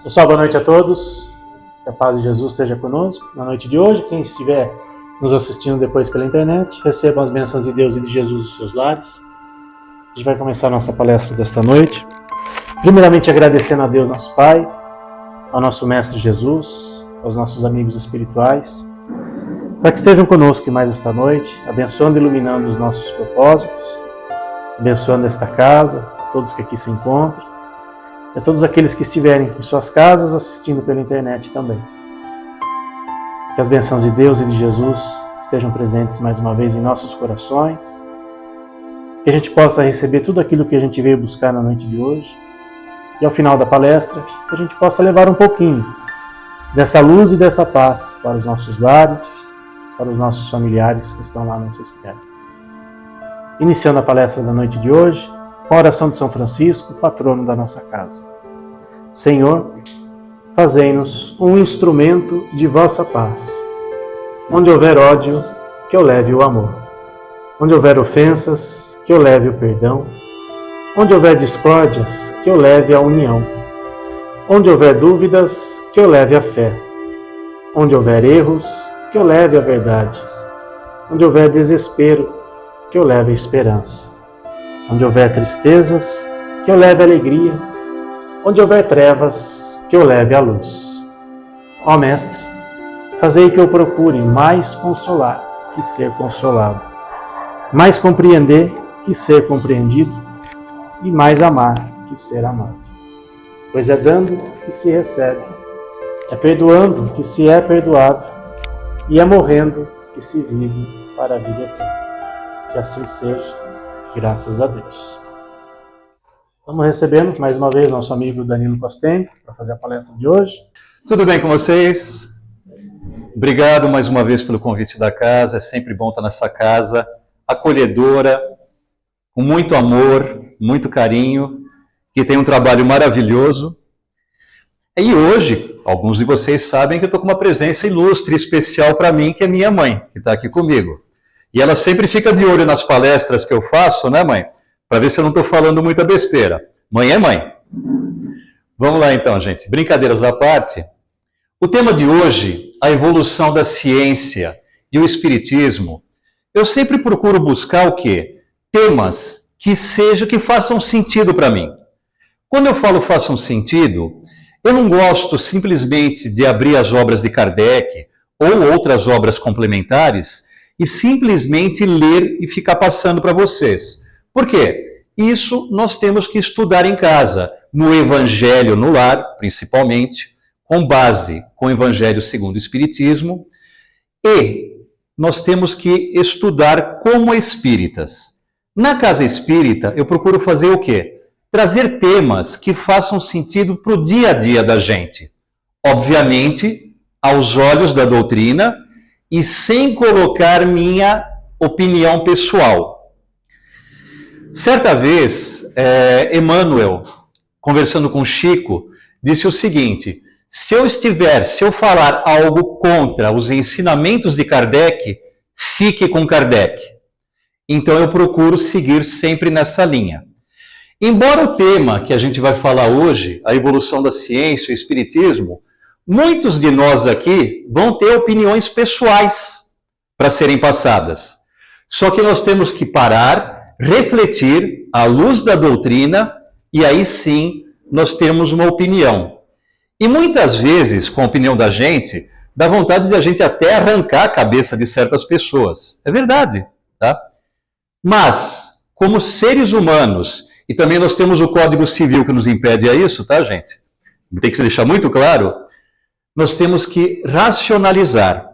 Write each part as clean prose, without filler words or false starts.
Pessoal, boa noite a todos. Que a paz de Jesus esteja conosco. Na noite de hoje, quem estiver nos assistindo depois pela internet, recebam as bênçãos de Deus e de Jesus nos seus lares. A gente vai começar a nossa palestra desta noite. Primeiramente, agradecendo a Deus, nosso Pai, ao nosso Mestre Jesus, aos nossos amigos espirituais, para que estejam conosco mais esta noite, abençoando e iluminando os nossos propósitos, abençoando esta casa, todos que aqui se encontram, e a todos aqueles que estiverem em suas casas assistindo pela internet também. Que as bênçãos de Deus e de Jesus estejam presentes mais uma vez em nossos corações, que a gente possa receber tudo aquilo que a gente veio buscar na noite de hoje, e ao final da palestra, que a gente possa levar um pouquinho dessa luz e dessa paz para os nossos lares, para os nossos familiares que estão lá à nossa espera. Iniciando a palestra da noite de hoje, com a oração de São Francisco, patrono da nossa casa. Senhor, fazei-nos um instrumento de vossa paz. Onde houver ódio, que eu leve o amor. Onde houver ofensas, que eu leve o perdão. Onde houver discórdias, que eu leve a união. Onde houver dúvidas, que eu leve a fé. Onde houver erros, que eu leve a verdade. Onde houver desespero, que eu leve a esperança. Onde houver tristezas, que eu leve a alegria. Onde houver trevas, que eu leve a luz. Ó Mestre, fazei que eu procure mais consolar que ser consolado, mais compreender que ser compreendido e mais amar que ser amado. Pois é dando que se recebe, é perdoando que se é perdoado e é morrendo que se vive para a vida eterna. Que assim seja. Graças a Deus. Vamos recebendo mais uma vez nosso amigo Danilo Costempo para fazer a palestra de hoje. Tudo bem com vocês? Obrigado mais uma vez pelo convite da casa. É sempre bom estar nessa casa acolhedora, com muito amor, muito carinho, que tem um trabalho maravilhoso. E hoje, alguns de vocês sabem que eu estou com uma presença ilustre e especial para mim, que é minha mãe, que está aqui comigo. E ela sempre fica de olho nas palestras que eu faço, né, mãe? Para ver se eu não estou falando muita besteira. Mãe é mãe. Vamos lá então, gente. Brincadeiras à parte. O tema de hoje, a evolução da ciência e o espiritismo. Eu sempre procuro buscar o quê? Temas que façam sentido para mim. Quando eu falo façam sentido, eu não gosto simplesmente de abrir as obras de Kardec ou outras obras complementares e simplesmente ler e ficar passando para vocês. Por quê? Isso nós temos que estudar em casa, no Evangelho no lar, principalmente, com base com o Evangelho segundo o Espiritismo, e nós temos que estudar como espíritas. Na casa espírita, eu procuro fazer o quê? Trazer temas que façam sentido para o dia a dia da gente. Obviamente, aos olhos da doutrina, e sem colocar minha opinião pessoal. Certa vez, Emmanuel, conversando com Chico, disse o seguinte: se eu falar algo contra os ensinamentos de Kardec, fique com Kardec. Então eu procuro seguir sempre nessa linha. Embora o tema que a gente vai falar hoje, a evolução da ciência e o espiritismo, muitos de nós aqui vão ter opiniões pessoais para serem passadas. Só que nós temos que parar, refletir à luz da doutrina e aí sim nós temos uma opinião. E muitas vezes, com a opinião da gente, dá vontade de a gente até arrancar a cabeça de certas pessoas. É verdade, tá? Mas, como seres humanos, e também nós temos o Código Civil que nos impede a isso, tá, gente? Tem que se deixar muito claro. Nós temos que racionalizar.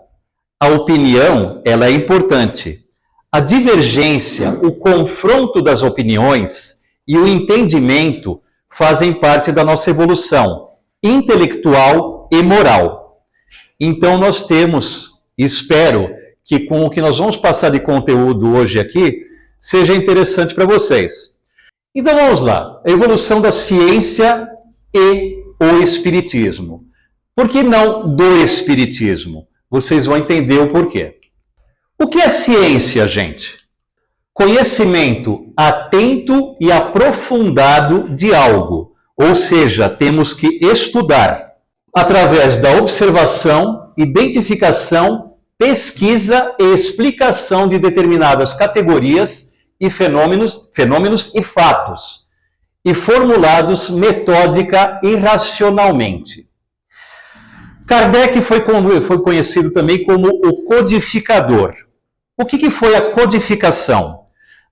A opinião, ela é importante. A divergência, o confronto das opiniões e o entendimento fazem parte da nossa evolução intelectual e moral. Então nós temos, espero que com o que nós vamos passar de conteúdo hoje aqui, seja interessante para vocês. Então vamos lá. A evolução da ciência e o espiritismo. Por que não do espiritismo? Vocês vão entender o porquê. O que é ciência, gente? Conhecimento atento e aprofundado de algo, Ou seja, temos que estudar através da observação, identificação, pesquisa e explicação de determinadas categorias e fenômenos e fatos, e formulados metódica e racionalmente. Kardec foi conhecido também como o codificador. O que foi a codificação?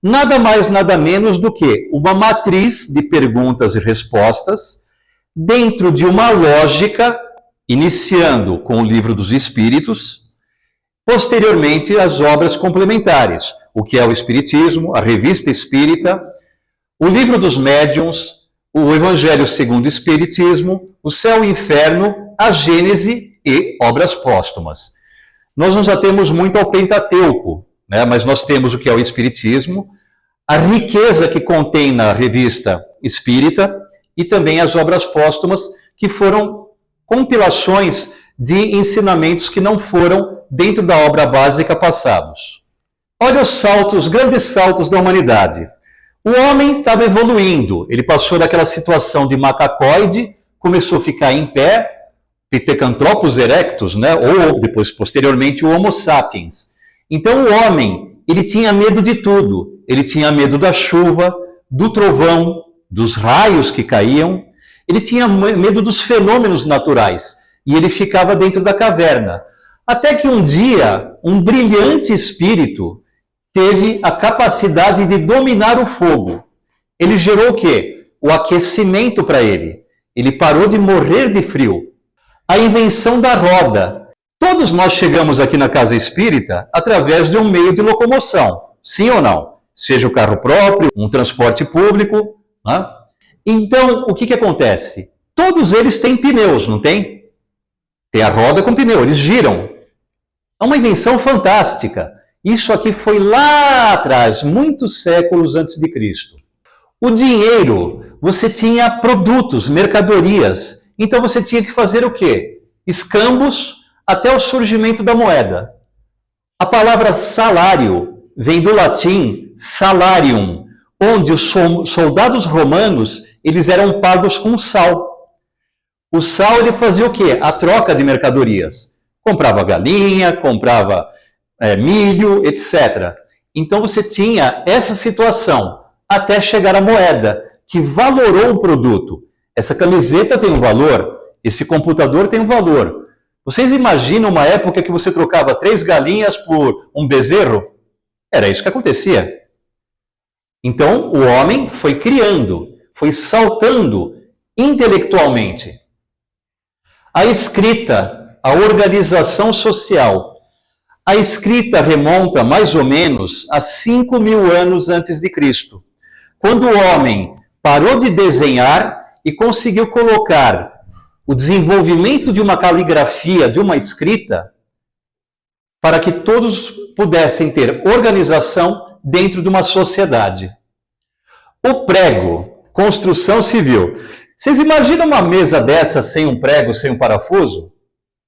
Nada mais, nada menos do que uma matriz de perguntas e respostas dentro de uma lógica, iniciando com o Livro dos Espíritos, posteriormente as obras complementares, o que é o Espiritismo, a Revista Espírita, o Livro dos Médiuns, o Evangelho segundo o Espiritismo, o Céu e o Inferno, a Gênese e obras póstumas. Nós não já temos muito ao Pentateuco, né? Mas nós temos o que é o Espiritismo, a riqueza que contém na Revista Espírita e também as obras póstumas, que foram compilações de ensinamentos que não foram dentro da obra básica passados. Olha os grandes saltos da humanidade. O homem estava evoluindo, ele passou daquela situação de macacoide, começou a ficar em pé, Pithecanthropus erectus, né? Ou depois, posteriormente, o Homo sapiens. Então o homem, ele tinha medo de tudo. Ele tinha medo da chuva, do trovão, dos raios que caíam. Ele tinha medo dos fenômenos naturais. E ele ficava dentro da caverna. Até que um dia, um brilhante espírito teve a capacidade de dominar o fogo. Ele gerou o quê? O aquecimento para ele. Ele parou de morrer de frio. A invenção da roda. Todos nós chegamos aqui na casa espírita através de um meio de locomoção. Sim ou não? Seja o carro próprio, um transporte público. Né? Então, o que acontece? Todos eles têm pneus, não tem? Tem a roda com pneu, eles giram. É uma invenção fantástica. Isso aqui foi lá atrás, muitos séculos antes de Cristo. O dinheiro, você tinha produtos, mercadorias. Então você tinha que fazer o quê? Escambos até o surgimento da moeda. A palavra salário vem do latim salarium, onde os soldados romanos eles eram pagos com sal. O sal ele fazia o quê? A troca de mercadorias. Comprava galinha, comprava milho, etc. Então você tinha essa situação até chegar a moeda, que valorou o produto. Essa camiseta tem um valor, esse computador tem um valor. Vocês imaginam uma época que você trocava 3 galinhas por um bezerro? Era isso que acontecia. Então, o homem foi criando, foi saltando intelectualmente. A escrita, a organização social. A escrita remonta mais ou menos a 5.000 anos antes de Cristo, quando o homem parou de desenhar e conseguiu colocar o desenvolvimento de uma caligrafia, de uma escrita, para que todos pudessem ter organização dentro de uma sociedade. O prego, construção civil. Vocês imaginam uma mesa dessa sem um prego, sem um parafuso?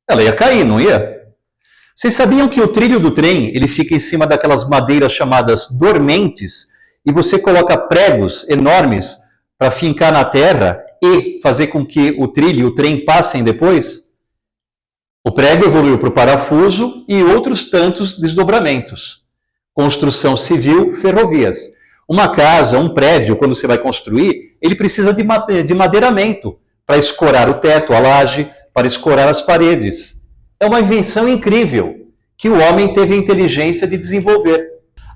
Ela ia cair, não ia? Vocês sabiam que o trilho do trem ele fica em cima daquelas madeiras chamadas dormentes e você coloca pregos enormes para fincar na terra e fazer com que o trilho e o trem passem depois? O prego evoluiu para o parafuso e outros tantos desdobramentos. Construção civil, ferrovias. Uma casa, um prédio, quando você vai construir, ele precisa de madeiramento para escorar o teto, a laje, para escorar as paredes. É uma invenção incrível que o homem teve a inteligência de desenvolver.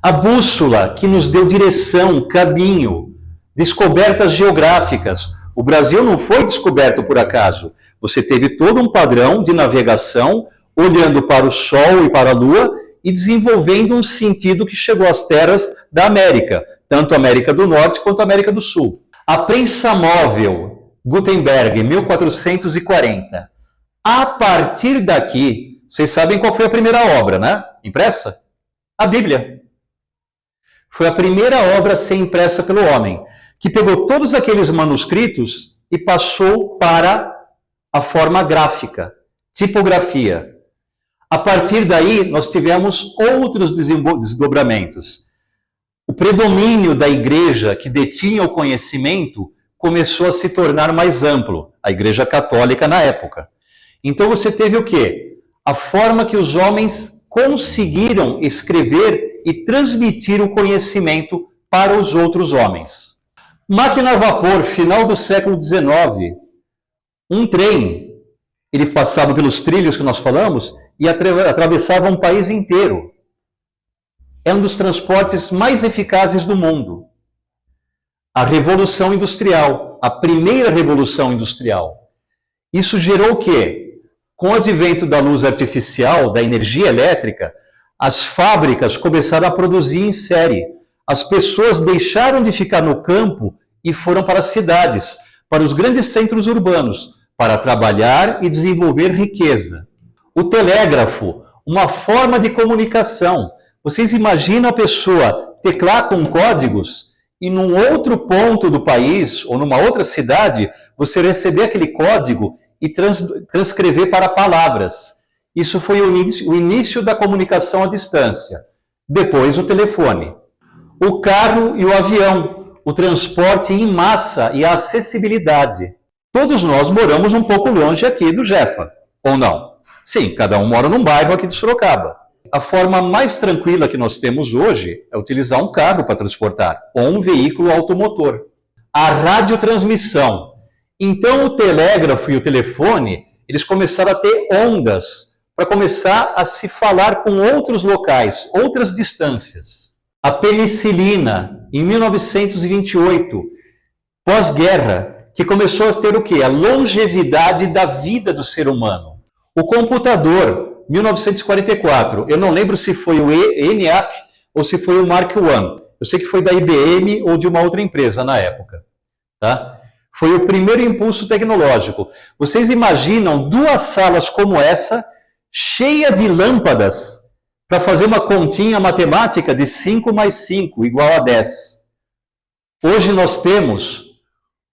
A bússola que nos deu direção, caminho, descobertas geográficas. O Brasil não foi descoberto por acaso. Você teve todo um padrão de navegação, olhando para o Sol e para a Lua e desenvolvendo um sentido que chegou às terras da América, tanto a América do Norte quanto a América do Sul. A prensa móvel, Gutenberg, 1440. A partir daqui, vocês sabem qual foi a primeira obra, né? Impressa? A Bíblia. Foi a primeira obra a ser impressa pelo homem, que pegou todos aqueles manuscritos e passou para a forma gráfica, tipografia. A partir daí, nós tivemos outros desdobramentos. O predomínio da igreja que detinha o conhecimento começou a se tornar mais amplo, a Igreja Católica na época. Então você teve o quê? A forma que os homens conseguiram escrever e transmitir o conhecimento para os outros homens. Máquina a vapor, final do século XIX. Um trem, ele passava pelos trilhos que nós falamos e atravessava um país inteiro. É um dos transportes mais eficazes do mundo. A Revolução Industrial, a primeira Revolução Industrial. Isso gerou o quê? Com o advento da luz artificial, da energia elétrica, as fábricas começaram a produzir em série. As pessoas deixaram de ficar no campo e foram para as cidades, para os grandes centros urbanos, para trabalhar e desenvolver riqueza. O telégrafo, uma forma de comunicação. Vocês imaginam a pessoa teclar com códigos e num outro ponto do país ou numa outra cidade, você receber aquele código e transcrever para palavras. Isso foi o início da comunicação à distância. Depois o telefone. O carro e o avião, o transporte em massa e a acessibilidade. Todos nós moramos um pouco longe aqui do Jefa, ou não? Sim, cada um mora num bairro aqui de Sorocaba. A forma mais tranquila que nós temos hoje é utilizar um carro para transportar, ou um veículo automotor. A radiotransmissão. Então o telégrafo e o telefone, eles começaram a ter ondas para começar a se falar com outros locais, outras distâncias. A penicilina, em 1928, pós-guerra, que começou a ter o quê? A longevidade da vida do ser humano. O computador, 1944, eu não lembro se foi o ENIAC ou se foi o Mark I. Eu sei que foi da IBM ou de uma outra empresa na época. Tá? Foi o primeiro impulso tecnológico. Vocês imaginam duas salas como essa, cheia de lâmpadas, para fazer uma continha matemática de 5 mais 5 igual a 10. Hoje nós temos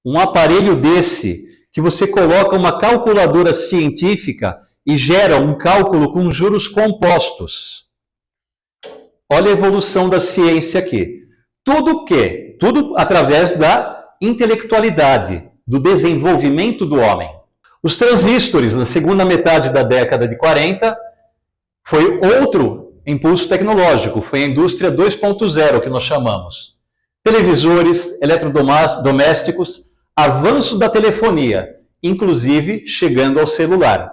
um aparelho desse, que você coloca uma calculadora científica e gera um cálculo com juros compostos. Olha a evolução da ciência aqui. Tudo o quê? Tudo através da intelectualidade, do desenvolvimento do homem. Os transistores, na segunda metade da década de 40, foi outro impulso tecnológico, foi a indústria 2.0 que nós chamamos. Televisores, eletrodomésticos, avanço da telefonia, inclusive chegando ao celular,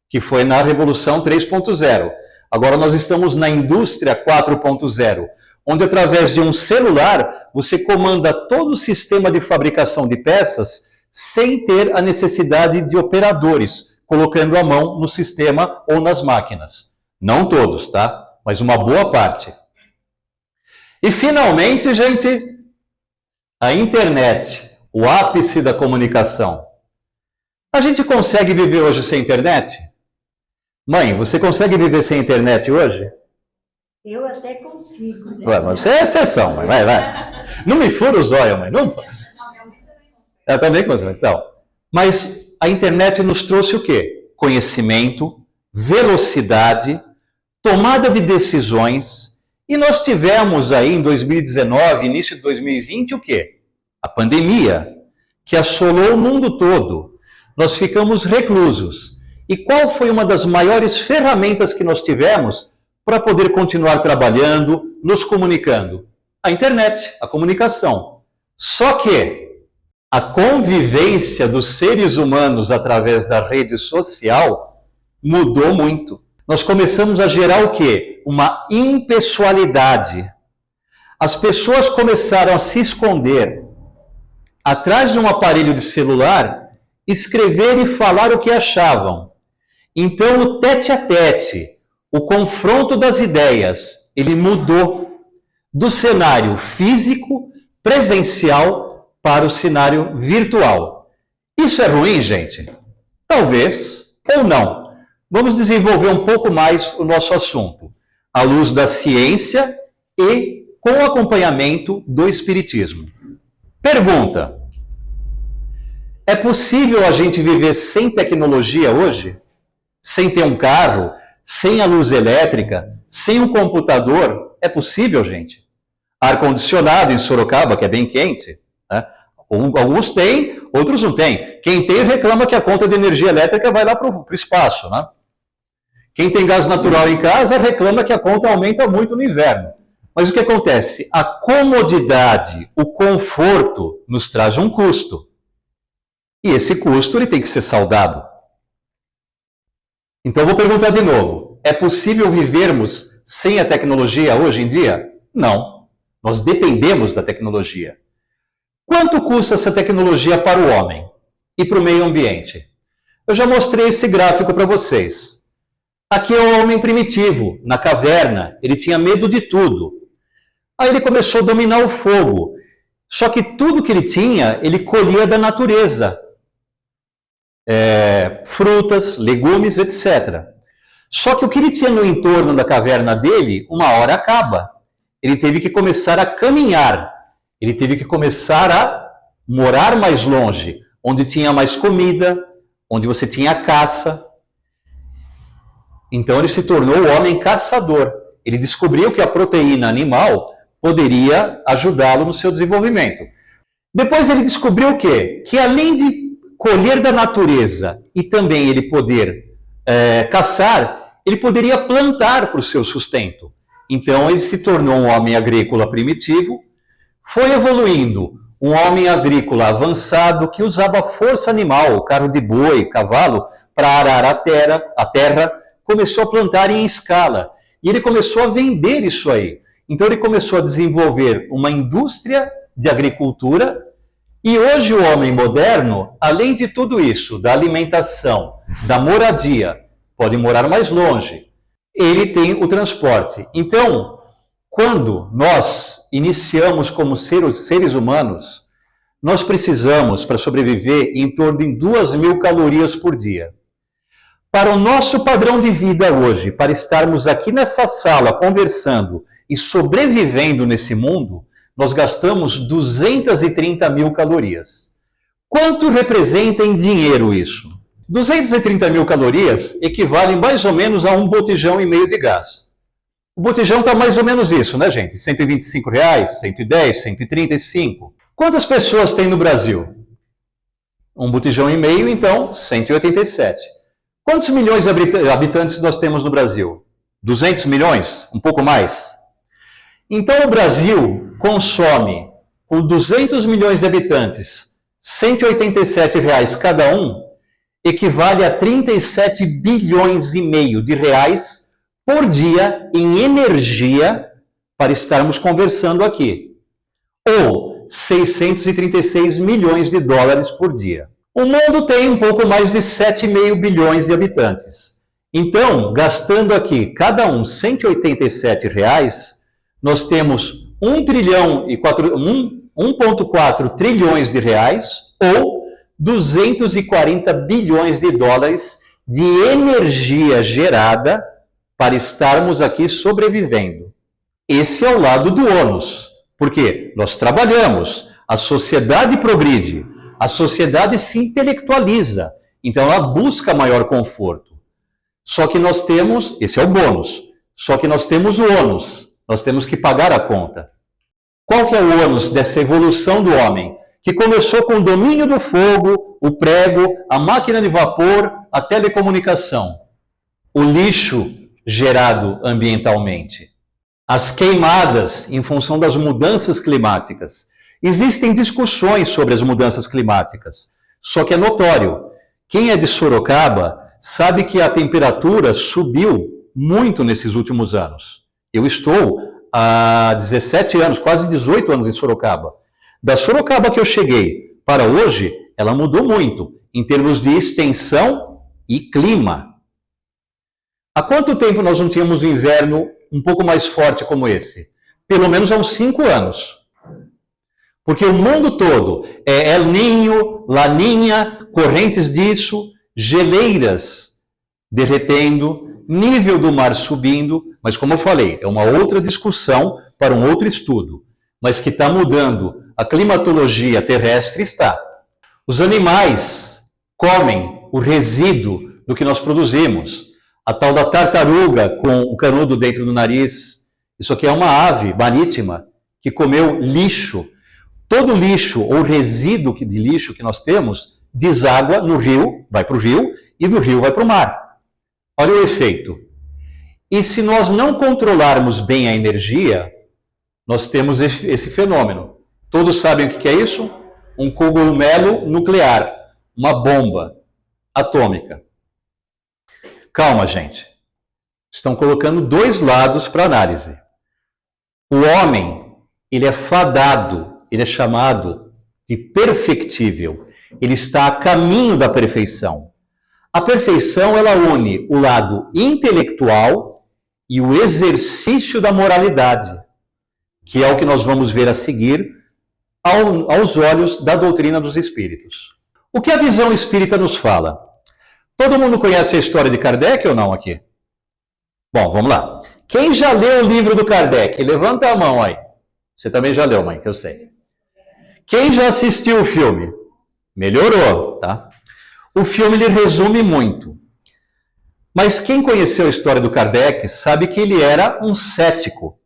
que foi na Revolução 3.0. Agora nós estamos na indústria 4.0, onde através de um celular você comanda todo o sistema de fabricação de peças sem ter a necessidade de operadores, colocando a mão no sistema ou nas máquinas. Não todos, tá? Mas uma boa parte. E finalmente, gente, a internet, o ápice da comunicação. A gente consegue viver hoje sem internet? Mãe, você consegue viver sem internet hoje? Eu até consigo. Né? Ué, mas você é exceção, mãe. Vai. Não me fura os olhos, mãe. Não. Eu também consigo. Então, mas a internet nos trouxe o quê? Conhecimento, velocidade, tomada de decisões. E nós tivemos aí em 2019, início de 2020, o quê? A pandemia, que assolou o mundo todo. Nós ficamos reclusos. E qual foi uma das maiores ferramentas que nós tivemos para poder continuar trabalhando, nos comunicando? A internet, a comunicação. Só que a convivência dos seres humanos através da rede social mudou muito. Nós começamos a gerar o quê? Uma impessoalidade. As pessoas começaram a se esconder atrás de um aparelho de celular, escrever e falar o que achavam. Então o tete-a-tete, o confronto das ideias, ele mudou do cenário físico, presencial, para o cenário virtual. Isso é ruim, gente? Talvez ou não. Vamos desenvolver um pouco mais o nosso assunto, à luz da ciência e com o acompanhamento do Espiritismo. Pergunta: é possível a gente viver sem tecnologia hoje? Sem ter um carro, sem a luz elétrica, sem um computador? É possível, gente? Ar-condicionado em Sorocaba, que é bem quente, né? Alguns têm, outros não têm. Quem tem reclama que a conta de energia elétrica vai lá para o espaço, né? Quem tem gás natural em casa reclama que a conta aumenta muito no inverno. Mas o que acontece? A comodidade, o conforto nos traz um custo. E esse custo ele tem que ser saldado. Então eu vou perguntar de novo. É possível vivermos sem a tecnologia hoje em dia? Não. Nós dependemos da tecnologia. Quanto custa essa tecnologia para o homem e para o meio ambiente? Eu já mostrei esse gráfico para vocês. Aqui é o homem primitivo, na caverna, ele tinha medo de tudo. Aí ele começou a dominar o fogo. Só que tudo que ele tinha, ele colhia da natureza. Frutas, legumes, etc. Só que o que ele tinha no entorno da caverna dele, uma hora acaba. Ele teve que começar a caminhar. Ele teve que começar a morar mais longe, onde tinha mais comida, onde você tinha caça. Então ele se tornou o homem caçador. Ele descobriu que a proteína animal poderia ajudá-lo no seu desenvolvimento. Depois ele descobriu o quê? Que além de colher da natureza e também ele poder caçar, ele poderia plantar para o seu sustento. Então ele se tornou um homem agrícola primitivo, foi evoluindo, um homem agrícola avançado que usava força animal, carro de boi, cavalo, para arar a terra, começou a plantar em escala. E ele começou a vender isso aí. Então ele começou a desenvolver uma indústria de agricultura. E hoje o homem moderno, além de tudo isso, da alimentação, da moradia, pode morar mais longe, ele tem o transporte. Então, quando nós iniciamos como seres humanos, nós precisamos, para sobreviver, em torno de 2.000 calorias por dia. Para o nosso padrão de vida hoje, para estarmos aqui nessa sala conversando e sobrevivendo nesse mundo, nós gastamos 230.000 calorias. Quanto representa em dinheiro isso? 230.000 calorias equivalem mais ou menos a um botijão e meio de gás. O botijão está mais ou menos isso, né, gente? R$125, 110, 135. Quantas pessoas tem no Brasil? Um botijão e meio, então, 187. Quantos milhões de habitantes nós temos no Brasil? 200 milhões? Um pouco mais? Então o Brasil consome, com 200 milhões de habitantes, R$187 cada um, equivale a 37 bilhões e meio de reais por dia em energia para estarmos conversando aqui. Ou 636 milhões de dólares por dia. O mundo tem um pouco mais de 7,5 bilhões de habitantes. Então, gastando aqui cada um R$187, nós temos 1,4 trilhões de reais ou 240 bilhões de dólares de energia gerada para estarmos aqui sobrevivendo. Esse é o lado do ônus, porque nós trabalhamos, a sociedade progride, a sociedade se intelectualiza, então ela busca maior conforto. Só que nós temos, esse é o bônus, só que nós temos o ônus, nós temos que pagar a conta. Qual que é o ônus dessa evolução do homem? Que começou com o domínio do fogo, o prego, a máquina de vapor, a telecomunicação. O lixo gerado ambientalmente. As queimadas em função das mudanças climáticas. Existem discussões sobre as mudanças climáticas, só que é notório. Quem é de Sorocaba sabe que a temperatura subiu muito nesses últimos anos. Eu estou há 17 anos, quase 18 anos em Sorocaba. Da Sorocaba que eu cheguei para hoje, ela mudou muito em termos de extensão e clima. Há quanto tempo nós não tínhamos um inverno um pouco mais forte como esse? Pelo menos há uns 5 anos. Porque o mundo todo é El Niño, Laninha, correntes disso, geleiras derretendo, nível do mar subindo, mas como eu falei, é uma outra discussão para um outro estudo, mas que está mudando a climatologia terrestre está. Os animais comem o resíduo do que nós produzimos. A tal da tartaruga com o canudo dentro do nariz. Isso aqui é uma ave marítima que comeu lixo. todo lixo ou resíduo de lixo que nós temos deságua no rio, vai para o rio, e do rio vai para o mar. Olha o efeito. E se nós não controlarmos bem a energia, nós temos esse fenômeno. Todos sabem o que é isso? Um cogumelo nuclear, uma bomba atômica. Calma, gente. Estão colocando dois lados para análise. O homem, ele é fadado, ele é chamado de perfectível. Ele está a caminho da perfeição. A perfeição, ela une o lado intelectual e o exercício da moralidade, que é o que nós vamos ver a seguir aos olhos da doutrina dos espíritos. O que a visão espírita nos fala? Todo mundo conhece a história de Kardec ou não aqui? Bom, vamos lá. Quem já leu o livro do Kardec? Levanta a mão aí. Você também já leu, mãe, que eu sei. Quem já assistiu o filme? Melhorou, tá? O filme ele resume muito. Mas quem conheceu a história do Kardec sabe que ele era um cético.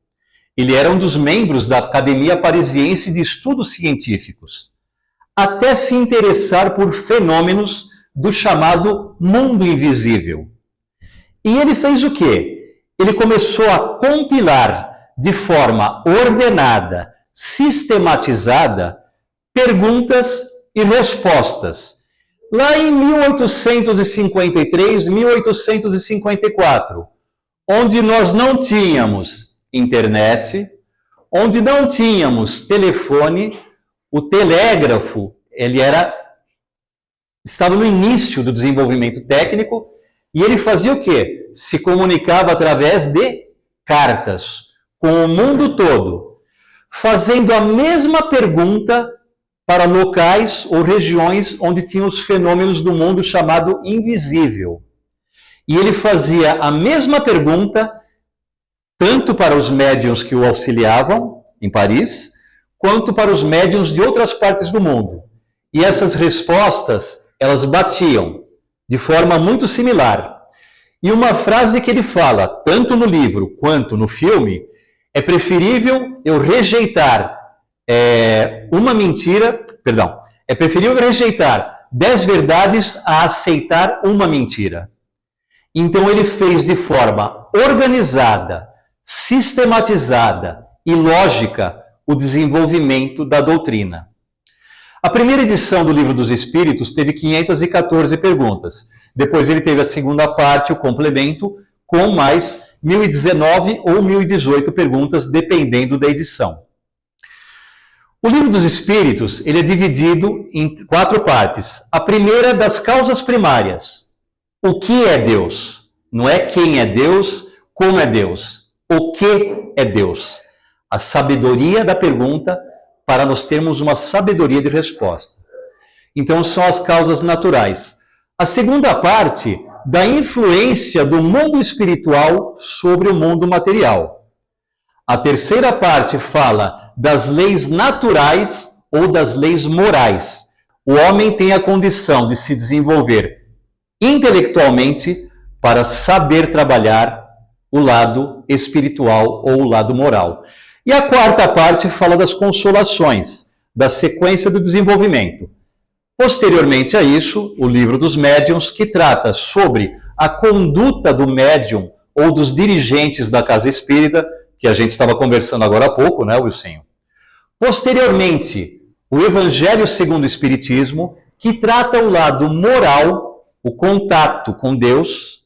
Ele era um dos membros da Academia Parisiense de Estudos Científicos, até se interessar por fenômenos do chamado mundo invisível. E ele fez o quê? Ele começou a compilar de forma ordenada, sistematizada, perguntas e respostas. Lá em 1853, 1854, onde nós não tínhamos internet, onde não tínhamos telefone, o telégrafo, estava no início do desenvolvimento técnico, e ele fazia o quê? Se comunicava através de cartas com o mundo todo, fazendo a mesma pergunta para locais ou regiões onde tinham os fenômenos do mundo chamado invisível. E ele fazia a mesma pergunta tanto para os médiuns que o auxiliavam em Paris, quanto para os médiuns de outras partes do mundo. E essas respostas, elas batiam de forma muito similar. E uma frase que ele fala, tanto no livro quanto no filme, é preferível eu rejeitar é preferível rejeitar 10 verdades a aceitar uma mentira. Então ele fez de forma organizada, sistematizada e lógica o desenvolvimento da doutrina. A primeira edição do Livro dos Espíritos teve 514 perguntas. Depois ele teve a segunda parte, o complemento, com mais 1019 ou 1018 perguntas, dependendo da edição. O Livro dos Espíritos ele é dividido em 4 partes. A primeira das causas primárias. O que é Deus? Não é quem é Deus, como é Deus. O que é Deus? A sabedoria da pergunta para nós termos uma sabedoria de resposta. Então são as causas naturais. A segunda parte da influência do mundo espiritual sobre o mundo material. A terceira parte fala das leis naturais ou das leis morais. O homem tem a condição de se desenvolver intelectualmente para saber trabalhar o lado espiritual ou o lado moral. E a quarta parte fala das consolações, da sequência do desenvolvimento. Posteriormente a isso, o Livro dos Médiuns, que trata sobre a conduta do médium ou dos dirigentes da casa espírita, que a gente estava conversando agora há pouco, né, Wilson? Posteriormente, o Evangelho segundo o Espiritismo, que trata o lado moral, o contato com Deus,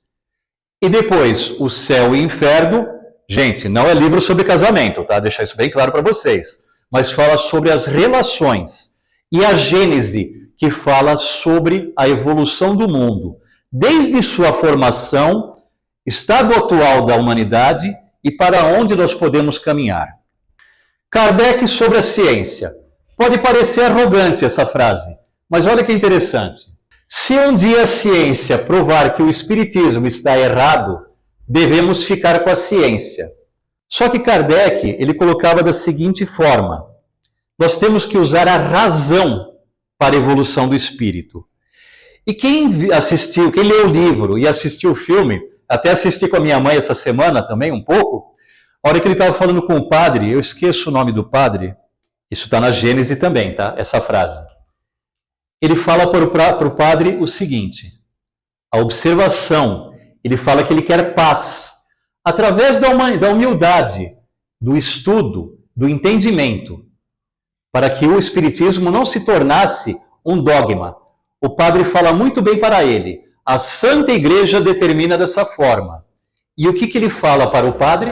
e depois o céu e o inferno. Gente, não é livro sobre casamento, tá? Deixar isso bem claro para vocês. Mas fala sobre as relações. E a Gênese, que fala sobre a evolução do mundo, desde sua formação, estado atual da humanidade e para onde nós podemos caminhar. Kardec sobre a ciência. Pode parecer arrogante essa frase, mas olha que interessante. Se um dia a ciência provar que o espiritismo está errado, devemos ficar com a ciência. Só que Kardec, ele colocava da seguinte forma: nós temos que usar a razão para a evolução do espírito. E quem leu o livro e assistiu o filme, até assisti com a minha mãe essa semana também um pouco, a hora que ele estava falando com o padre, eu esqueço o nome do padre, Isso está na Gênesis também, tá? Essa frase. Ele fala para o padre o seguinte, a observação, ele fala que ele quer paz. Através da humildade, do estudo, do entendimento, para que o Espiritismo não se tornasse um dogma. O padre fala muito bem para ele. A Santa Igreja determina dessa forma. E o que ele fala para o padre?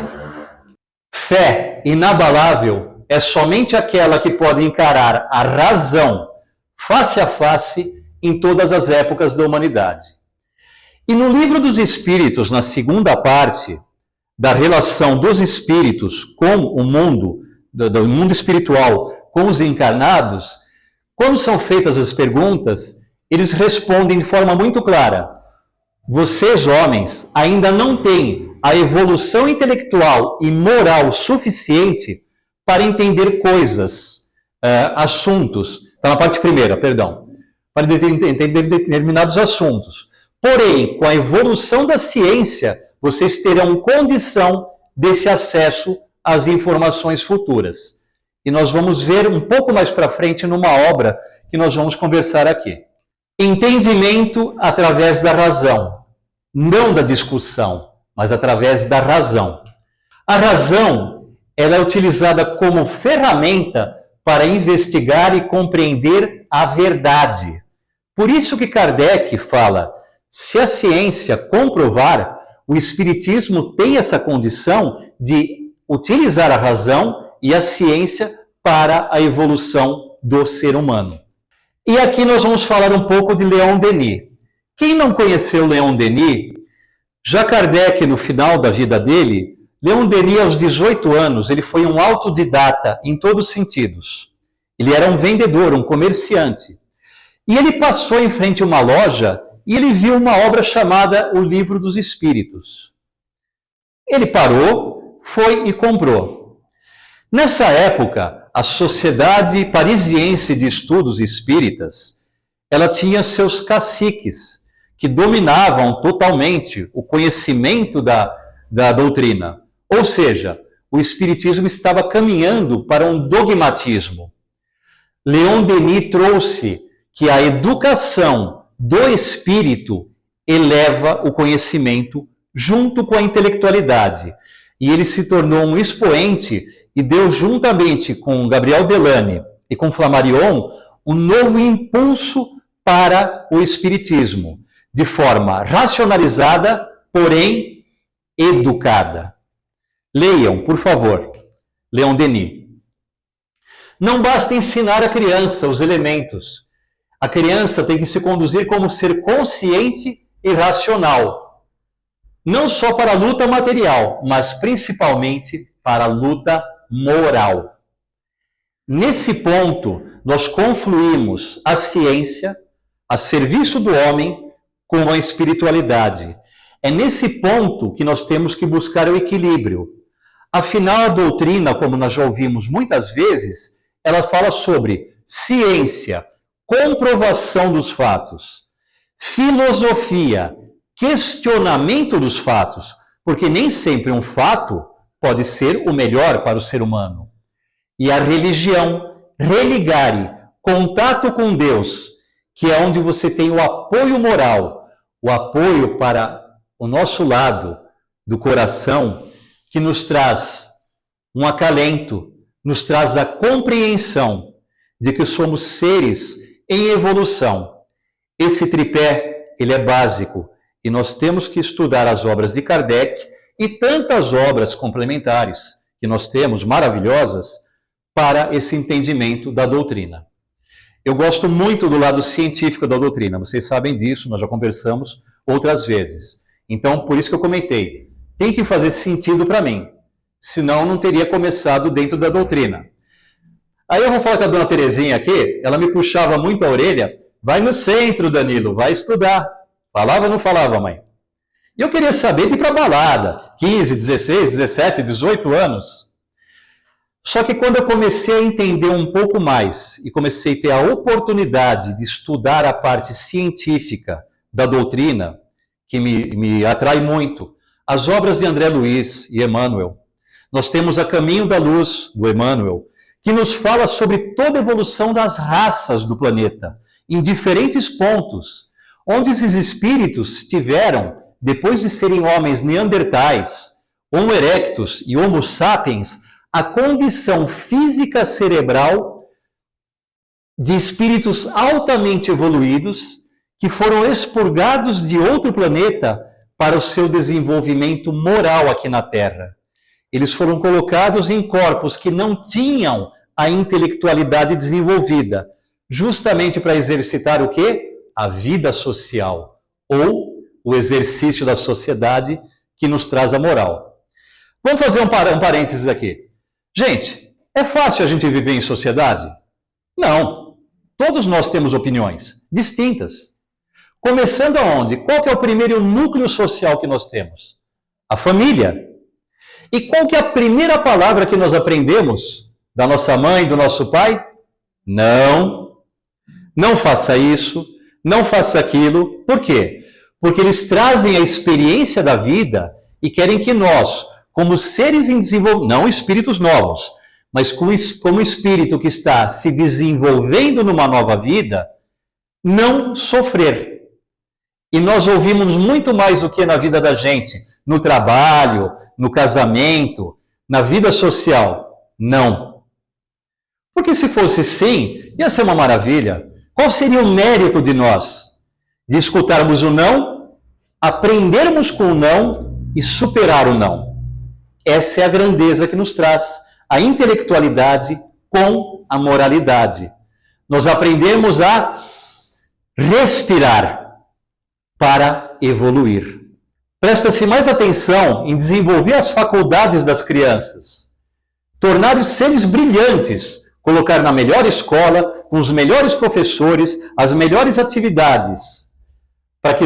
Fé inabalável é somente aquela que pode encarar a razão face a face em todas as épocas da humanidade. E no Livro dos Espíritos, na segunda parte, da relação dos espíritos com o mundo, do mundo espiritual com os encarnados, quando são feitas as perguntas, eles respondem de forma muito clara. Vocês, homens, ainda não têm a evolução intelectual e moral suficiente para entender coisas, assuntos. Está na parte primeira, perdão. Para entender determinados assuntos. Porém, com a evolução da ciência, vocês terão condição desse acesso às informações futuras. E nós vamos ver um pouco mais para frente numa obra que nós vamos conversar aqui. Entendimento através da razão, não da discussão, mas através da razão. A razão, ela é utilizada como ferramenta para investigar e compreender a verdade. Por isso que Kardec fala, se a ciência comprovar, o Espiritismo tem essa condição de utilizar a razão e a ciência para a evolução do ser humano. E aqui nós vamos falar um pouco de Leon Denis. Quem não conheceu Leon Denis, já Kardec, no final da vida dele, Leon Denis, aos 18 anos, ele foi um autodidata em todos os sentidos. Ele era um vendedor, um comerciante. E ele passou em frente a uma loja e ele viu uma obra chamada O Livro dos Espíritos. Ele parou, foi e comprou. Nessa época, a Sociedade Parisiense de Estudos Espíritas, ela tinha seus caciques, que dominavam totalmente o conhecimento da doutrina. Ou seja, o Espiritismo estava caminhando para um dogmatismo. Leon Denis trouxe que a educação do espírito eleva o conhecimento junto com a intelectualidade. E ele se tornou um expoente e deu, juntamente com Gabriel Delane e com Flammarion, um novo impulso para o espiritismo, de forma racionalizada, porém educada. Leiam, por favor, Leon Denis. Não basta ensinar a criança os elementos. A criança tem que se conduzir como ser consciente e racional. Não só para a luta material, mas principalmente para a luta moral. Nesse ponto, nós confluímos a ciência a serviço do homem com a espiritualidade. É nesse ponto que nós temos que buscar o equilíbrio. Afinal, a doutrina, como nós já ouvimos muitas vezes, ela fala sobre ciência, comprovação dos fatos, filosofia, questionamento dos fatos, porque nem sempre um fato pode ser o melhor para o ser humano. E a religião, religare, contato com Deus, que é onde você tem o apoio moral, o apoio para o nosso lado do coração, que nos traz um acalento, nos traz a compreensão de que somos seres em evolução. Esse tripé, ele é básico, e nós temos que estudar as obras de Kardec e tantas obras complementares que nós temos, maravilhosas, para esse entendimento da doutrina. Eu gosto muito do lado científico da doutrina, vocês sabem disso, nós já conversamos outras vezes. Então, por isso que eu comentei, tem que fazer sentido para mim, senão não teria começado dentro da doutrina. Aí eu vou falar com a dona Terezinha aqui, ela me puxava muito a orelha, vai no centro, Danilo, vai estudar. Falava ou não falava, mãe? E eu queria saber de ir para balada, 15, 16, 17, 18 anos. Só que quando eu comecei a entender um pouco mais e comecei a ter a oportunidade de estudar a parte científica da doutrina, que me atrai muito, as obras de André Luiz e Emmanuel. Nós temos A Caminho da Luz, do Emmanuel, que nos fala sobre toda a evolução das raças do planeta, em diferentes pontos, onde esses espíritos tiveram, depois de serem homens neandertais, Homo erectus e Homo sapiens, a condição física cerebral de espíritos altamente evoluídos que foram expurgados de outro planeta para o seu desenvolvimento moral aqui na Terra. Eles foram colocados em corpos que não tinham a intelectualidade desenvolvida, justamente para exercitar o quê? A vida social, ou o exercício da sociedade que nos traz a moral. Vamos fazer um parênteses aqui. Gente, é fácil a gente viver em sociedade? Não. Todos nós temos opiniões distintas. Começando aonde? Qual que é o primeiro núcleo social que nós temos? A família. E qual que é a primeira palavra que nós aprendemos da nossa mãe, do nosso pai? Não. Não faça isso, não faça aquilo. Por quê? Porque eles trazem a experiência da vida e querem que nós, como seres em desenvolvimento, não espíritos novos, mas como espírito que está se desenvolvendo numa nova vida, não sofrer. E nós ouvimos muito mais do que na vida da gente, no trabalho, no casamento, na vida social. Não. Porque se fosse sim, ia ser uma maravilha. Qual seria o mérito de nós? De escutarmos o não, aprendermos com o não e superar o não. Essa é a grandeza que nos traz a intelectualidade com a moralidade. Nós aprendemos a respirar para evoluir. Presta-se mais atenção em desenvolver as faculdades das crianças, tornar os seres brilhantes, colocar na melhor escola, com os melhores professores, as melhores atividades, para que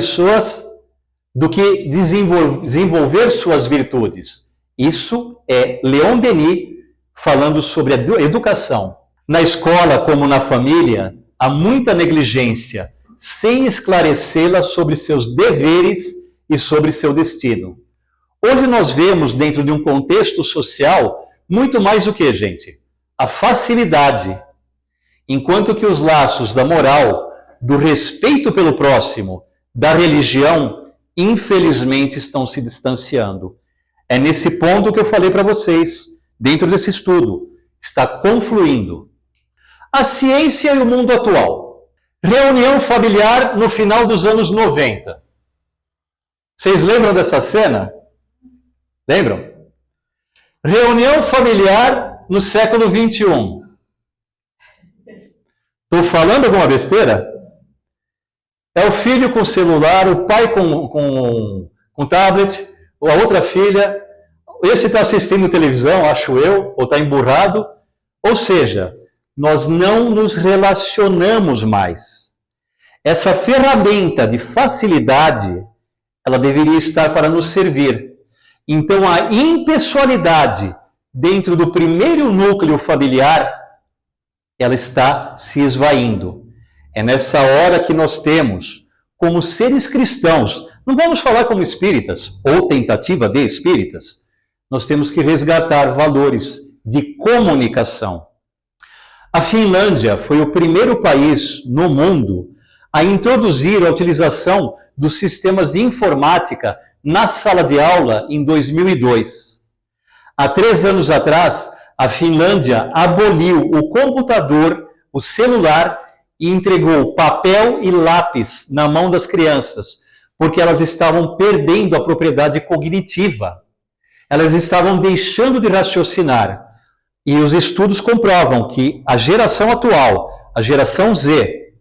do que desenvolver suas virtudes. Isso é Leon Denis falando sobre a educação. Na escola, como na família, há muita negligência, sem esclarecê-la sobre seus deveres e sobre seu destino. Hoje nós vemos, dentro de um contexto social, muito mais o que, gente? A facilidade. Enquanto que os laços da moral, do respeito pelo próximo, da religião, infelizmente estão se distanciando. É nesse ponto que eu falei para vocês, dentro desse estudo, está confluindo a ciência e o mundo atual. Reunião familiar no final dos anos 90. Vocês lembram dessa cena? Lembram? Reunião familiar no século 21. Estou falando alguma besteira? É o filho com celular, o pai com tablet, a outra filha, esse está assistindo televisão, acho eu, ou está emburrado. Ou seja, nós não nos relacionamos mais. Essa ferramenta de facilidade, ela deveria estar para nos servir. Então, a impessoalidade dentro do primeiro núcleo familiar, ela está se esvaindo. É nessa hora que nós temos, como seres cristãos, não vamos falar como espíritas, ou tentativa de espíritas, nós temos que resgatar valores de comunicação. A Finlândia foi o primeiro país no mundo a introduzir a utilização dos sistemas de informática na sala de aula em 2002. Há 3 anos atrás, a Finlândia aboliu o computador, o celular e entregou papel e lápis na mão das crianças, porque elas estavam perdendo a propriedade cognitiva. Elas estavam deixando de raciocinar. E os estudos comprovam que a geração atual, a geração Z,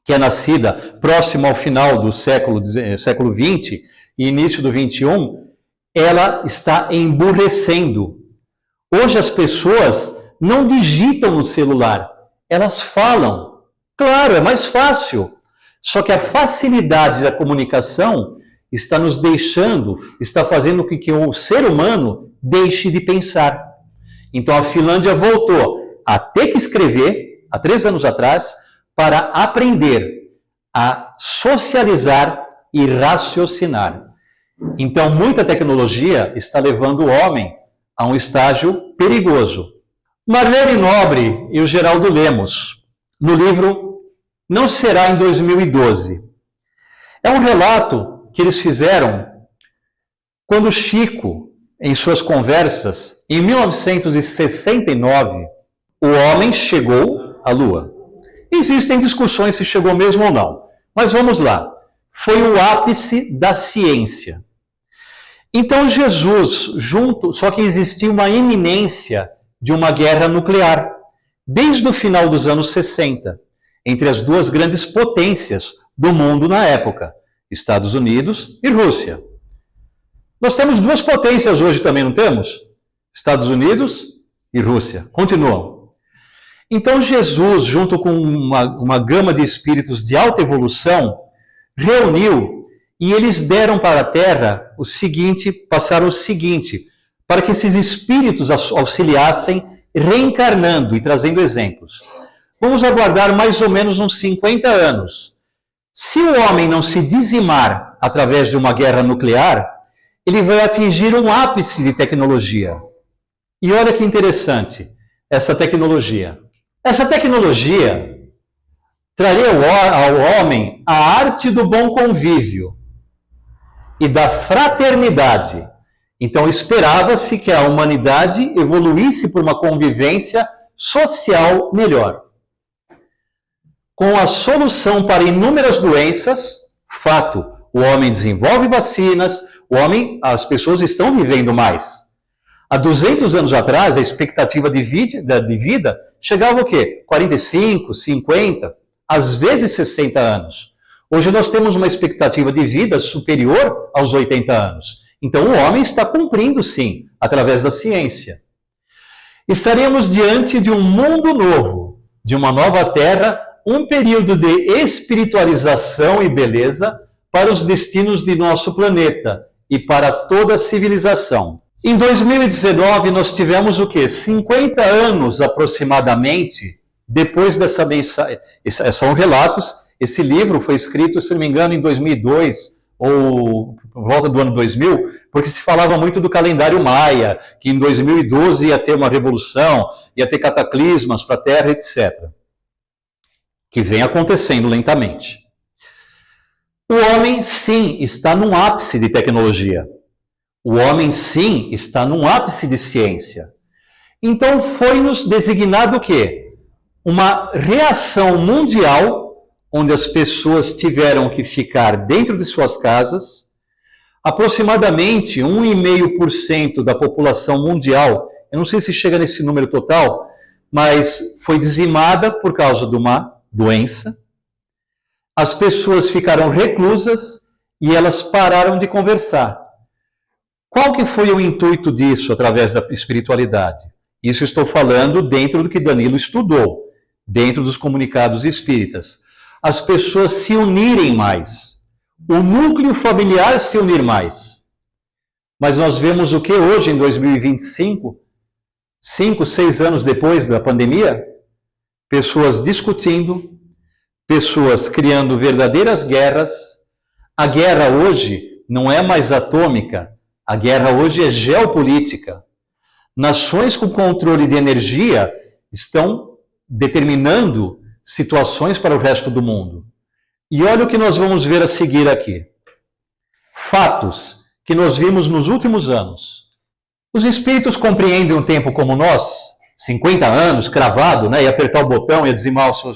que é nascida próximo ao final do século XX e início do XXI, ela está emburrecendo. Hoje as pessoas não digitam no celular, elas falam. Claro, é mais fácil. Só que a facilidade da comunicação está nos deixando, está fazendo com que o ser humano deixe de pensar. Então a Finlândia voltou a ter que escrever, há 3 anos atrás, para aprender a socializar e raciocinar. Então muita tecnologia está levando o homem a um estágio perigoso. Marlene Nobre e o Geraldo Lemos, no livro Não Será em 2012. É um relato que eles fizeram quando Chico, em suas conversas, em 1969, o homem chegou à Lua. Existem discussões se chegou mesmo ou não, mas vamos lá. Foi o ápice da ciência. Então Jesus, só que existia uma iminência de uma guerra nuclear, desde o final dos anos 60, entre as duas grandes potências do mundo na época, Estados Unidos e Rússia. Nós temos duas potências hoje também, não temos? Estados Unidos e Rússia. Continuam. Então Jesus, junto com uma gama de espíritos de alta evolução, reuniu e eles deram para a Terra o seguinte, passaram o seguinte, para que esses espíritos auxiliassem reencarnando e trazendo exemplos. Vamos aguardar mais ou menos uns 50 anos. Se o homem não se dizimar através de uma guerra nuclear, ele vai atingir um ápice de tecnologia. E olha que interessante, essa tecnologia. Essa tecnologia traria ao homem a arte do bom convívio e da fraternidade. Então esperava-se que a humanidade evoluísse por uma convivência social melhor. Com a solução para inúmeras doenças, fato, o homem desenvolve vacinas, as pessoas estão vivendo mais. Há 200 anos atrás, a expectativa de vida chegava o quê? 45, 50, às vezes 60 anos. Hoje nós temos uma expectativa de vida superior aos 80 anos. Então o homem está cumprindo, sim, através da ciência. Estaremos diante de um mundo novo, de uma nova terra, um período de espiritualização e beleza para os destinos de nosso planeta e para toda a civilização. Em 2019, nós tivemos o quê? 50 anos aproximadamente depois dessa mensagem. São relatos. Esse livro foi escrito, se não me engano, em 2002 ou por volta do ano 2000, porque se falava muito do calendário maia, que em 2012 ia ter uma revolução, ia ter cataclismas para a Terra, etc. Que vem acontecendo lentamente. O homem, sim, está num ápice de tecnologia. O homem, sim, está num ápice de ciência. Então foi-nos designado o quê? Uma reação mundial, onde as pessoas tiveram que ficar dentro de suas casas. Aproximadamente 1,5% da população mundial, eu não sei se chega nesse número total, mas foi dizimada por causa de uma doença. As pessoas ficaram reclusas e elas pararam de conversar. Qual que foi o intuito disso através da espiritualidade? Isso estou falando dentro do que Danilo estudou, dentro dos comunicados espíritas. As pessoas se unirem mais. O núcleo familiar se unir mais. Mas nós vemos o que hoje, em 2025, 5, 6 anos depois da pandemia? Pessoas discutindo, pessoas criando verdadeiras guerras. A guerra hoje não é mais atômica, a guerra hoje é geopolítica. Nações com controle de energia estão determinando situações para o resto do mundo. E olha o que nós vamos ver a seguir aqui. Fatos que nós vimos nos últimos anos. Os espíritos compreendem um tempo como nós? 50 anos, cravado, né? E apertar o botão e dizimar o seu...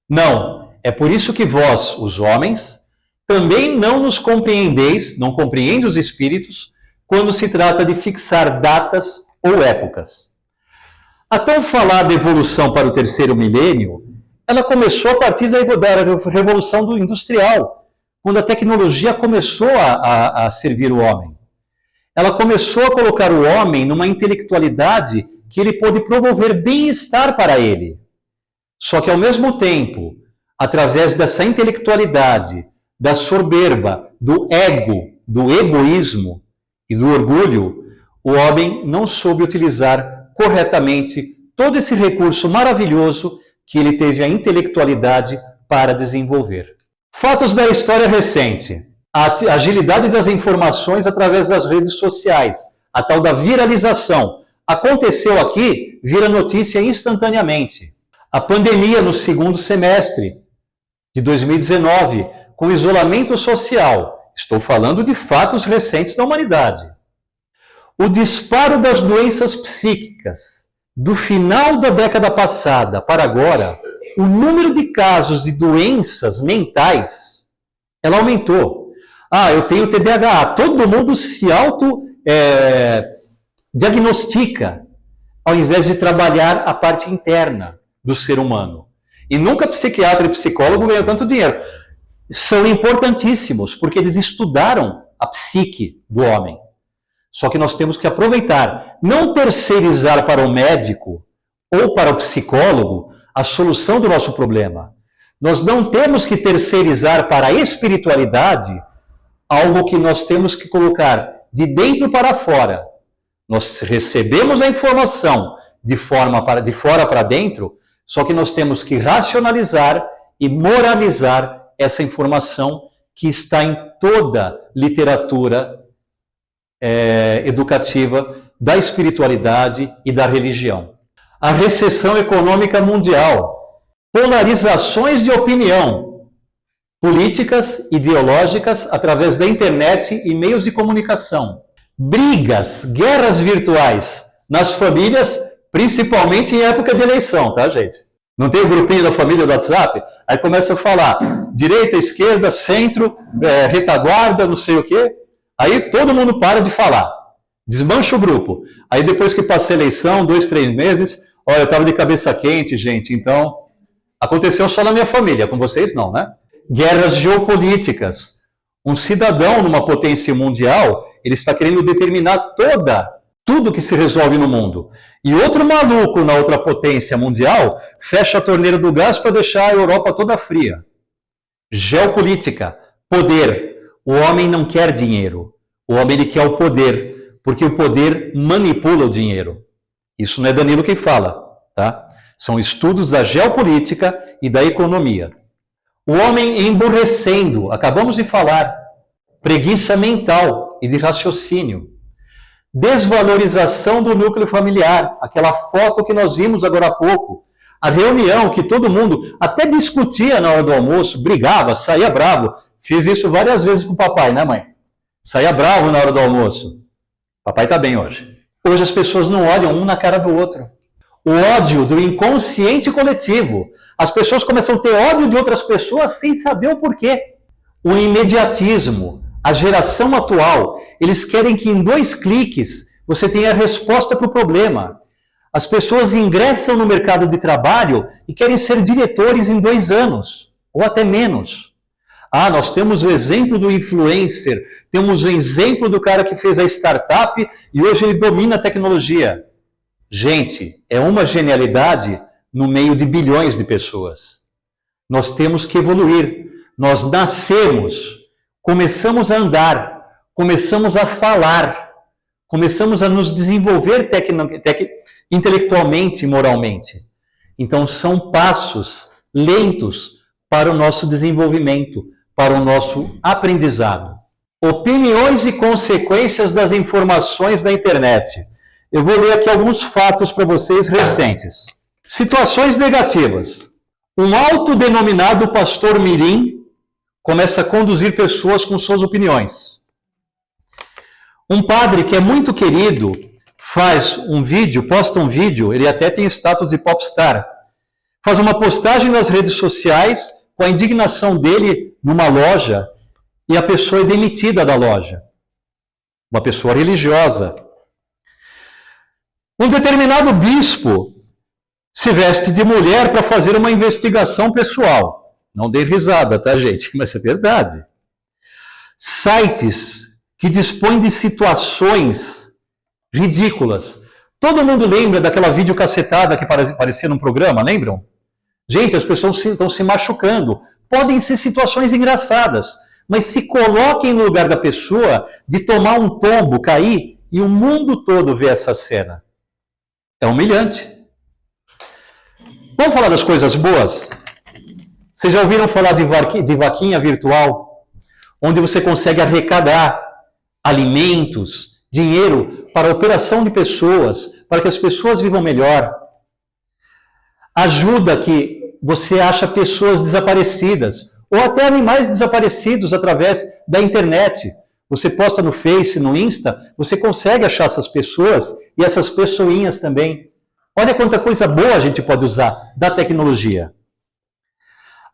Não. É por isso que vós, os homens, também não nos compreendeis, não compreende os espíritos, quando se trata de fixar datas ou épocas. A tão falada evolução para o terceiro milênio, ela começou a partir da Revolução Industrial, quando a tecnologia começou a servir o homem. Ela começou a colocar o homem numa intelectualidade que ele pôde promover bem-estar para ele. Só que, ao mesmo tempo, através dessa intelectualidade, da soberba, do ego, do egoísmo e do orgulho, o homem não soube utilizar corretamente todo esse recurso maravilhoso que ele teve a intelectualidade para desenvolver. Fatos da história recente. A agilidade das informações através das redes sociais, a tal da viralização. Aconteceu aqui, vira notícia instantaneamente. A pandemia no segundo semestre de 2019, com isolamento social. Estou falando de fatos recentes da humanidade. O disparo das doenças psíquicas. Do final da década passada para agora, o número de casos de doenças mentais, ela aumentou. Eu tenho TDAH. Todo mundo se diagnostica, ao invés de trabalhar a parte interna do ser humano. E nunca psiquiatra e psicólogo ganham tanto dinheiro. São importantíssimos, porque eles estudaram a psique do homem. Só que nós temos que aproveitar, não terceirizar para o médico ou para o psicólogo a solução do nosso problema. Nós não temos que terceirizar para a espiritualidade algo que nós temos que colocar de dentro para fora. Nós recebemos a informação de fora para dentro, só que nós temos que racionalizar e moralizar essa informação que está em toda literatura educativa da espiritualidade e da religião. A recessão econômica mundial, polarizações de opinião, políticas, ideológicas, através da internet e meios de comunicação, brigas, guerras virtuais nas famílias, principalmente em época de eleição, tá, gente? Não tem o grupinho da família do WhatsApp? Aí começa a falar direita, esquerda, centro, retaguarda, não sei o quê. Aí todo mundo para de falar. Desmancha o grupo. Aí depois que passa a eleição, 2, 3 meses, olha, eu estava de cabeça quente, gente, então aconteceu só na minha família, com vocês não, né? Guerras geopolíticas. Um cidadão numa potência mundial, ele está querendo determinar tudo que se resolve no mundo. E outro maluco na outra potência mundial fecha a torneira do gás para deixar a Europa toda fria. Geopolítica, poder. O homem não quer dinheiro. O homem ele quer o poder, porque o poder manipula o dinheiro. Isso não é Danilo quem fala, tá? São estudos da geopolítica e da economia. O homem emburrecendo, acabamos de falar. Preguiça mental e de raciocínio. Desvalorização do núcleo familiar, aquela foto que nós vimos agora há pouco. A reunião que todo mundo até discutia na hora do almoço, brigava, saía bravo. Fiz isso várias vezes com o papai, né, mãe? Saía bravo na hora do almoço. Papai está bem hoje. Hoje as pessoas não olham um na cara do outro. O ódio do inconsciente coletivo. As pessoas começam a ter ódio de outras pessoas sem saber o porquê. O imediatismo. A geração atual, eles querem que em 2 cliques você tenha a resposta para o problema. As pessoas ingressam no mercado de trabalho e querem ser diretores em 2 anos, ou até menos. Nós temos o exemplo do influencer, temos o exemplo do cara que fez a startup e hoje ele domina a tecnologia. Gente, é uma genialidade no meio de bilhões de pessoas. Nós temos que evoluir. Nós nascemos, começamos a andar, começamos a falar, começamos a nos desenvolver intelectualmente e moralmente. Então são passos lentos para o nosso desenvolvimento, para o nosso aprendizado. Opiniões e consequências das informações da internet. Eu vou ler aqui alguns fatos para vocês recentes. Situações negativas. Um autodenominado pastor mirim começa a conduzir pessoas com suas opiniões. Um padre que é muito querido faz um vídeo, posta um vídeo, ele até tem status de popstar, faz uma postagem nas redes sociais com a indignação dele numa loja e a pessoa é demitida da loja. Uma pessoa religiosa. Um determinado bispo se veste de mulher para fazer uma investigação pessoal. Não dê risada, tá, gente? Mas é verdade. Sites que dispõem de situações ridículas. Todo mundo lembra daquela videocassetada que aparecia num programa, lembram? Gente, as pessoas estão se machucando. Podem ser situações engraçadas, mas se coloquem no lugar da pessoa de tomar um tombo, cair, e o mundo todo vê essa cena. É humilhante. Vamos falar das coisas boas? Vocês já ouviram falar de vaquinha virtual? Onde você consegue arrecadar alimentos, dinheiro para a operação de pessoas, para que as pessoas vivam melhor. Ajuda que você acha pessoas desaparecidas, ou até animais desaparecidos através da internet. Você posta no Face, no Insta, você consegue achar essas pessoas e essas pessoinhas também. Olha quanta coisa boa a gente pode usar da tecnologia.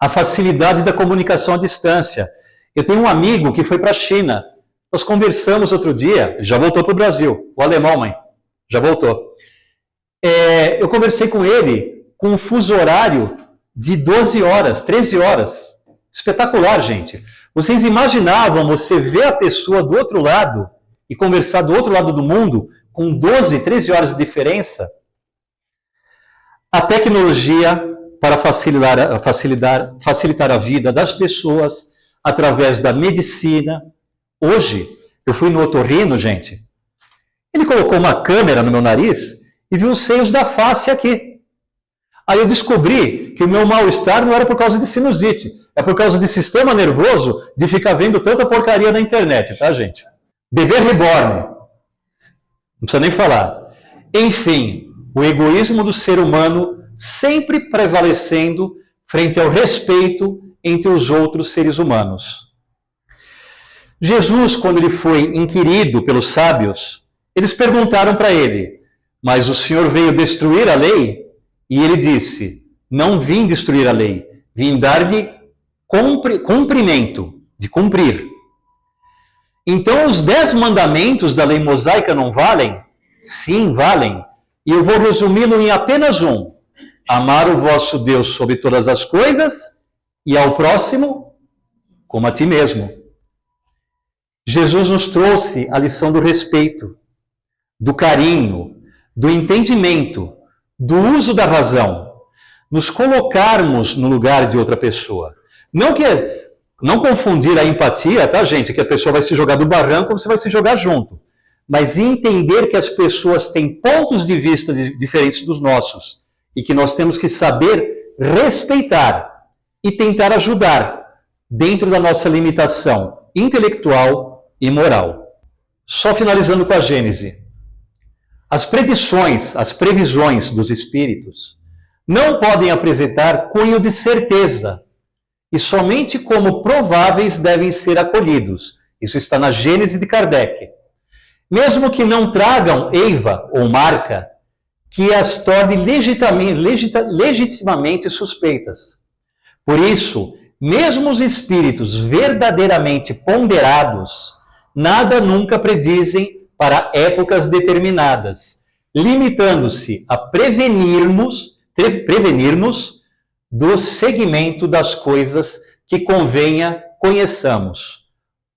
A facilidade da comunicação à distância. Eu tenho um amigo que foi para a China. Nós conversamos outro dia, já voltou para o Brasil. O alemão, mãe, já voltou. Eu conversei com ele com um fuso horário de 12 horas, 13 horas. Espetacular, gente. Vocês imaginavam você ver a pessoa do outro lado e conversar do outro lado do mundo com 12, 13 horas de diferença? A tecnologia para facilitar a vida das pessoas através da medicina. Hoje, eu fui no otorrino, gente. Ele colocou uma câmera no meu nariz e viu os seios da face aqui. Aí eu descobri que o meu mal-estar não era por causa de sinusite, é por causa de sistema nervoso de ficar vendo tanta porcaria na internet, tá, gente? Bebê reborn. Não precisa nem falar. Enfim, o egoísmo do ser humano sempre prevalecendo frente ao respeito entre os outros seres humanos. Jesus, quando ele foi inquirido pelos sábios, eles perguntaram para ele: mas o Senhor veio destruir a lei? E ele disse: não vim destruir a lei, vim dar-lhe cumprimento, de cumprir. Então os 10 mandamentos da lei mosaica não valem? Sim, valem. E eu vou resumi-lo em apenas um: amar o vosso Deus sobre todas as coisas e ao próximo como a ti mesmo. Jesus nos trouxe a lição do respeito, do carinho, do entendimento, do uso da razão, nos colocarmos no lugar de outra pessoa. Não confundir a empatia, tá, gente? Que a pessoa vai se jogar do barranco ou você vai se jogar junto. Mas entender que as pessoas têm pontos de vista diferentes dos nossos e que nós temos que saber respeitar e tentar ajudar dentro da nossa limitação intelectual e moral. Só finalizando com a Gênese. As predições, as previsões dos espíritos não podem apresentar cunho de certeza e somente como prováveis devem ser acolhidos. Isso está na Gênese de Kardec. Mesmo que não tragam eiva ou marca que as torne legitimamente suspeitas. Por isso, mesmo os espíritos verdadeiramente ponderados, nada nunca predizem para épocas determinadas, limitando-se a prevenirmos do segmento das coisas que convenha conheçamos.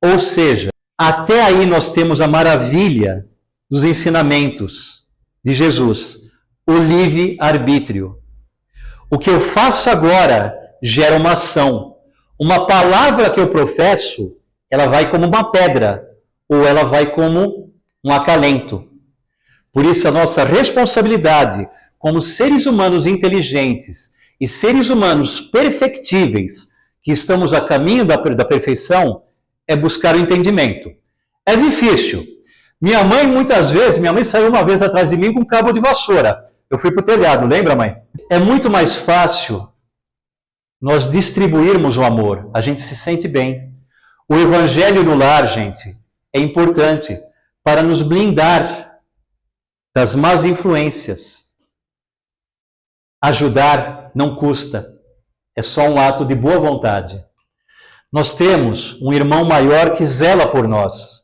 Ou seja, até aí nós temos a maravilha dos ensinamentos de Jesus, o livre-arbítrio. O que eu faço agora gera uma ação. Uma palavra que eu professo, ela vai como uma pedra, ou ela vai como um acalento. Por isso, a nossa responsabilidade como seres humanos inteligentes e seres humanos perfectíveis, que estamos a caminho da perfeição, é buscar o entendimento. É difícil. Minha mãe saiu uma vez atrás de mim com um cabo de vassoura. Eu fui para o telhado, lembra, mãe? É muito mais fácil nós distribuirmos o amor. A gente se sente bem. O evangelho no lar, gente, é importante para nos blindar das más influências. Ajudar não custa. É só um ato de boa vontade. Nós temos um irmão maior que zela por nós.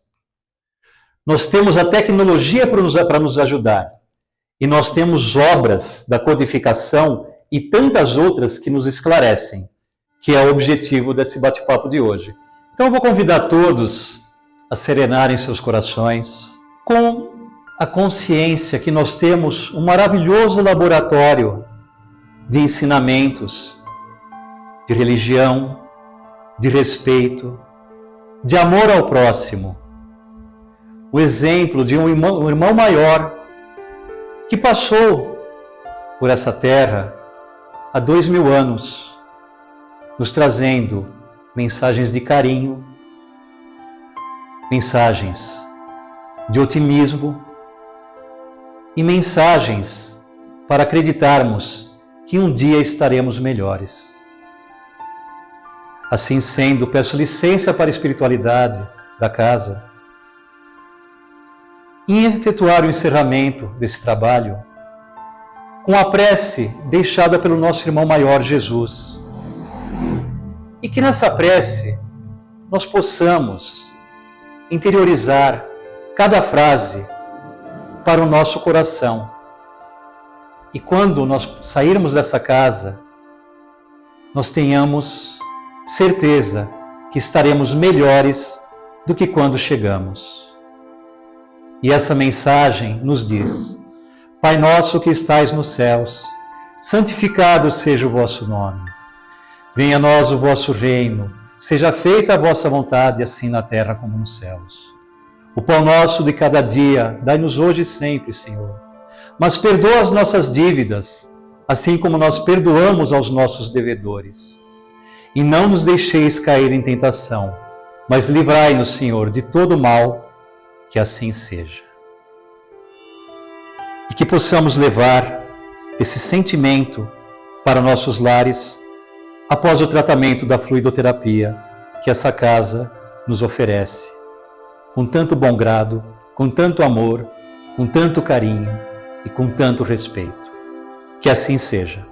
Nós temos a tecnologia para nos ajudar. E nós temos obras da codificação e tantas outras que nos esclarecem, que é o objetivo desse bate-papo de hoje. Então eu vou convidar todos a serenarem seus corações com a consciência que nós temos um maravilhoso laboratório de ensinamentos, de religião, de respeito, de amor ao próximo. O exemplo de um irmão maior que passou por essa terra há 2000 anos, nos trazendo mensagens de carinho, mensagens de otimismo e mensagens para acreditarmos que um dia estaremos melhores. Assim sendo, peço licença para a espiritualidade da casa e efetuar o encerramento desse trabalho com a prece deixada pelo nosso irmão maior Jesus. E que nessa prece nós possamos interiorizar cada frase para o nosso coração. E quando nós sairmos dessa casa, nós tenhamos certeza que estaremos melhores do que quando chegamos. E essa mensagem nos diz: Pai nosso que estais nos céus, santificado seja o vosso nome. Venha a nós o vosso reino, seja feita a vossa vontade, assim na terra como nos céus. O pão nosso de cada dia, dai-nos hoje e sempre, Senhor. Mas perdoa as nossas dívidas, assim como nós perdoamos aos nossos devedores. E não nos deixeis cair em tentação, mas livrai-nos, Senhor, de todo mal, que assim seja. E que possamos levar esse sentimento para nossos lares após o tratamento da fluidoterapia que essa casa nos oferece, com tanto bom grado, com tanto amor, com tanto carinho e com tanto respeito. Que assim seja.